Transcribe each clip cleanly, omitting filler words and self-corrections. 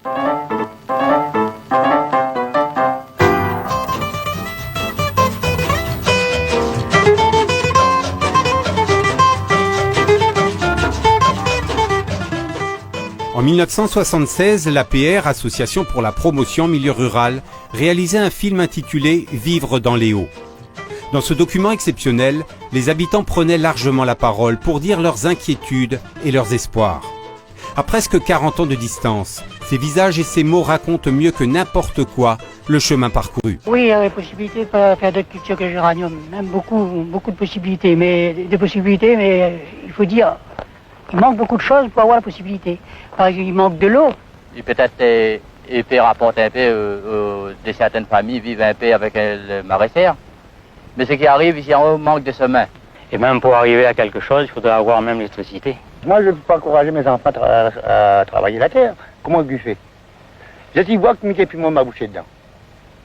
En 1976, l'APR, Association pour la promotion en milieu rural, réalisait un film intitulé « Vivre dans les Hauts ». Dans ce document exceptionnel, les habitants prenaient largement la parole pour dire leurs inquiétudes et leurs espoirs. À presque 40 ans de distance, ces visages et ces mots racontent mieux que n'importe quoi le chemin parcouru. Oui, il y a des possibilités de faire d'autres cultures que le géranium, même beaucoup de possibilités, mais il faut dire, il manque beaucoup de choses pour avoir la possibilité. Par exemple, il manque de l'eau. Et peut-être il peut rapporter un peu de certaines familles vivent un peu avec le maraîchère. Mais ce qui arrive ici, on manque de semences. Et même pour arriver à quelque chose, il faudrait avoir même l'électricité. Moi, je ne peux pas encourager mes enfants à travailler la terre. Comment je fais? Je dis, vois que Mickey puis moi m'a bouché dedans.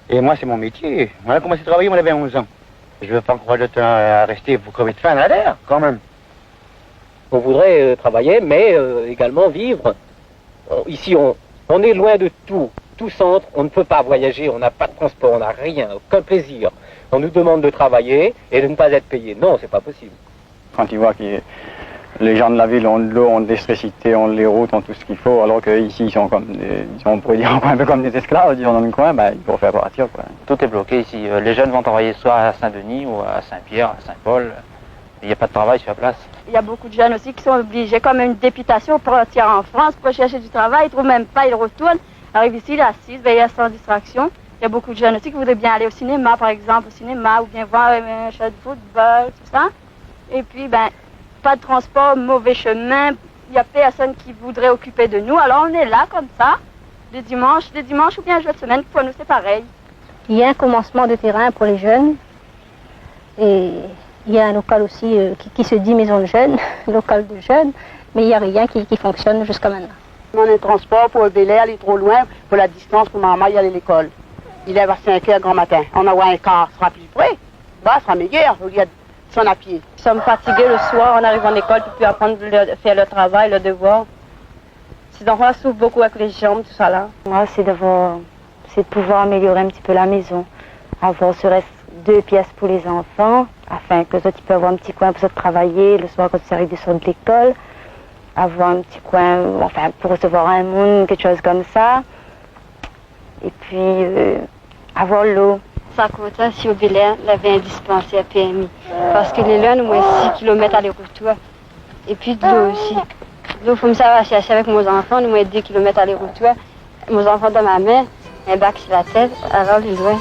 Et moi, c'est mon métier. On a commencé à travailler, on avait 11 ans. Je ne veux pas encourager à rester pour crever de faim à la terre, quand même. On voudrait travailler, mais également vivre. Ici, on est loin de tout centre. On ne peut pas voyager, on n'a pas de transport, on n'a rien, aucun plaisir. On nous demande de travailler et de ne pas être payé. Non, c'est pas possible. Quand ils voient que les gens de la ville ont de l'eau, ont de l'électricité, ont les routes, ont tout ce qu'il faut, alors qu'ici, ils sont comme on pourrait dire un peu comme des esclaves, disons, dans le coin, il faut faire partir, quoi. Tout est bloqué ici. Les jeunes vont travailler soit à Saint-Denis ou à Saint-Pierre, à Saint-Paul. Il n'y a pas de travail sur la place. Il y a beaucoup de jeunes aussi qui sont obligés, comme une députation, pour partir en France, pour chercher du travail. Ils ne trouvent même pas, ils retournent. Ils arrivent ici, ils assistent, veillent sans distraction. Il y a beaucoup de jeunes aussi qui voudraient bien aller au cinéma, par exemple, ou bien voir un match de football, tout ça. Et puis, pas de transport, mauvais chemin. Il n'y a personne qui voudrait occuper de nous. Alors on est là, comme ça, les dimanches ou bien un jour de semaine. Pour nous, c'est pareil. Il y a un commencement de terrain pour les jeunes. Et il y a un local aussi qui se dit maison de jeunes, local de jeunes. Mais il n'y a rien qui fonctionne jusqu'à maintenant. On a un transport pour le Bel-Air, aller trop loin, pour la distance pour maman y aller à l'école. Il est à 5 heures grand matin. On a un quart, ce sera plus près. Ce sera meilleur au lieu de son à pied. Nous sommes fatigués le soir, on arrive en école, puis apprendre à faire le travail, le devoir. Ces enfants souffrent beaucoup avec les jambes, tout ça là. Moi, c'est de pouvoir améliorer un petit peu la maison. Avoir serait 2 pièces pour les enfants, afin que toi, tu peux avoir un petit coin pour ça de travailler, le soir quand tu arrives de sortir de l'école. Avoir un petit coin, pour recevoir un monde, quelque chose comme ça. Et puis, avoir l'eau. Ça compte si au Bel-Air, il avait un dispensaire PMI. Parce que les lunes, moins 6 km aller-retour. Et puis de l'eau aussi. L'eau, il faut me savoir chercher avec mes enfants, nous moins 2 km aller-retour. Mes enfants dans ma main, un bac sur la tête, alors les loin.